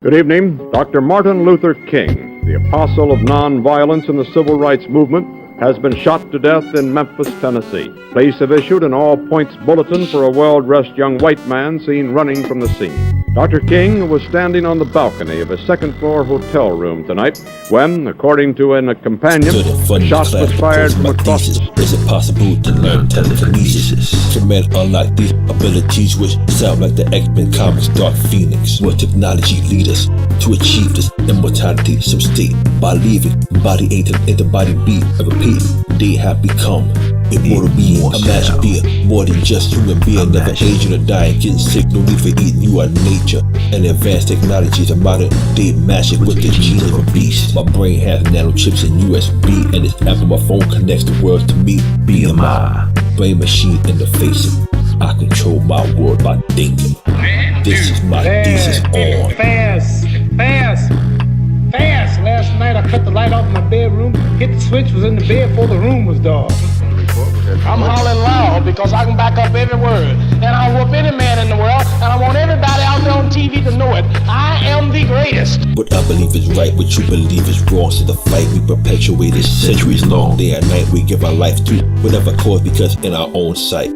Good evening. Dr. Martin Luther King, the apostle of nonviolence in the civil rights movement, has been shot to death in Memphis, Tennessee. Police have issued an all-points bulletin for a well-dressed young white man seen running from the scene. Dr. King was standing on the balcony of a second-floor hotel room tonight when, according to a companion, a shot was fired from across the street. Is it possible to learn telekinesis? Can men unlock these abilities which sound like the X-Men comics Dark Phoenix? Will technology lead us to achieve this immortality, some state, by leaving body A to body B and repeat, they have become immortal beings. Imagine being more than just human being, never aging or dying, getting sick, no need for eating. You are nature, and advanced technologies of modern day magic with the genes of a beast. My brain has nano chips and USB, and this app on my phone connects the world to me. BMI, brain machine interfacing. I control my world by thinking. This is my thesis on. Fast! Last night I cut the light off in my bedroom, hit the switch, was in the bed before the room was dark. I'm hollering loud because I can back up every word. And I'll whoop any man in the world, and I want everybody out there on TV to know it. I am the greatest. What I believe is right, what you believe is wrong. So the fight we perpetuate is centuries long. Day and night we give our life to whatever cause, because in our own sight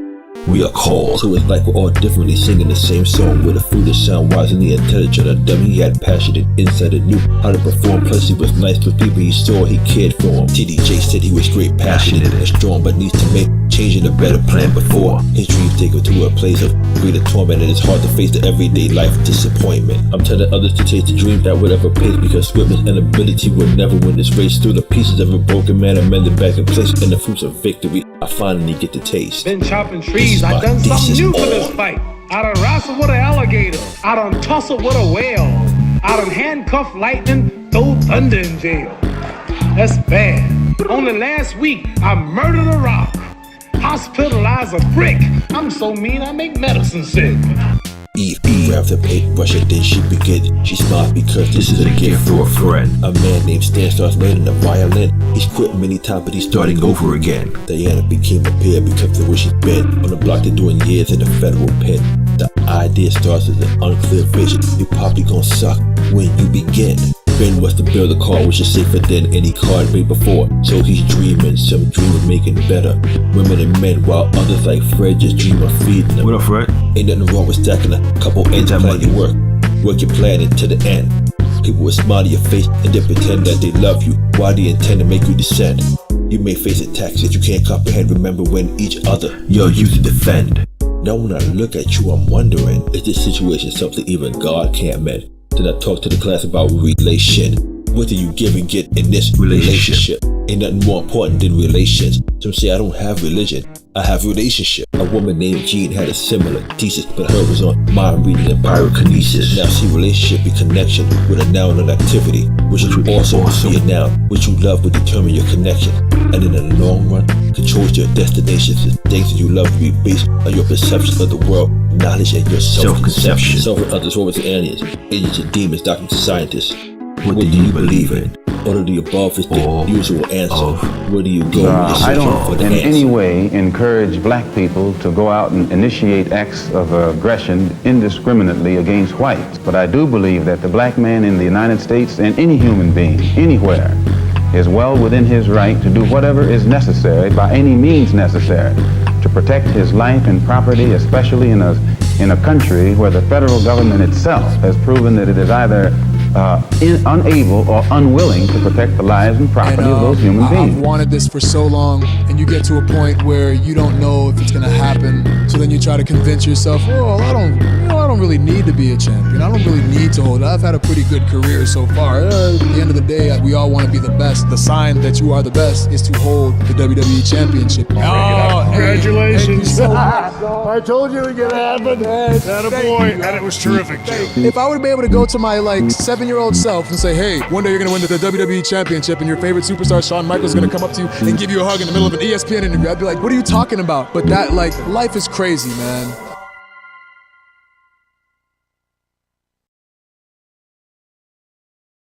we are called. So it's like we're all differently singing the same song, with a foolish sound wise and the intelligent. A dummy, he had passionate insight and knew how to perform. Plus he was nice to people he saw, he cared for them. TDJ said he was great, passionate and strong, but needs to make changing a better plan before his dreams take him to a place of greater torment, and it's hard to face the everyday life disappointment. I'm telling others to chase the dreams at whatever pace, because swiftness and ability will never win this race. Through the pieces of a broken man and mended back in place, and the fruits of victory I finally get to taste. Been chopping trees, I done something new for this fight. I done wrestled with an alligator, I done tussled with a whale, I done handcuffed lightning, throw thunder in jail. That's bad. Only last week I murdered a rock, hospitalized a brick. I'm so mean I make medicine sick. Eve grabbed her paintbrush and then she began. She smiled because this is a gift for a friend. A man named Stan starts learning the violin. He's quit many times but he's starting over again. Diana became a peer because of where she's been. On the block they're doing years in the federal pen. The idea starts as an unclear vision. You probably gonna suck when you begin. Ben wants to build a car which is safer than any car made before. So he's dreaming, some dream of making better women and men, while others like Fred just dream of feeding them. What up, Fred? Ain't nothing wrong with stacking a couple ends and plan your work your plan into the end. People will smile to your face and then pretend that they love you while they intend to make you descend. You may face attacks that you can't comprehend. Remember when each other you're used to defend. Now when I look at you, I'm wondering, is this situation something even God can't mend? Then I talk to the class about relation. What do you give and get in this relationship? Ain't nothing more important than relations. Some say I don't have religion, I have relationship. A woman named Jean had a similar thesis, but her was on mind reading and pyrokinesis. Now see, relationship be connection with a noun and activity, which is also be a noun. What you love will determine your connection, and in the long run controls your destinations. The things that you love will be based on your perception of the world, knowledge, and your self-conception. Self-and others, robots and aliens, agents and demons, doctors and scientists. What do you believe in? All of the above is the usual answer. Where do you go when you're searching for the answer? I don't in any way encourage black people to go out and initiate acts of aggression indiscriminately against whites. But I do believe that the black man in the United States, and any human being, anywhere, is well within his right to do whatever is necessary, by any means necessary, to protect his life and property, especially in a country where the federal government itself has proven that it is either unable or unwilling to protect the lives and property of those human beings. I've wanted this for so long, and you get to a point where you don't know if it's gonna happen. So then you try to convince yourself, well, I don't really need to be a champion. I don't really need to hold it. I've had a pretty good career so far. At the end of the day, we all want to be the best. The sign that you are the best is to hold the WWE Championship. Congratulations. I told you it would happen. That a boy, and it was terrific too. If I would be able to go to my 7-year-old self and say, hey, one day you're gonna win the WWE Championship and your favorite superstar Shawn Michaels is gonna come up to you and give you a hug in the middle of an ESPN interview, I'd be like, what are you talking about? But that, life is crazy, man.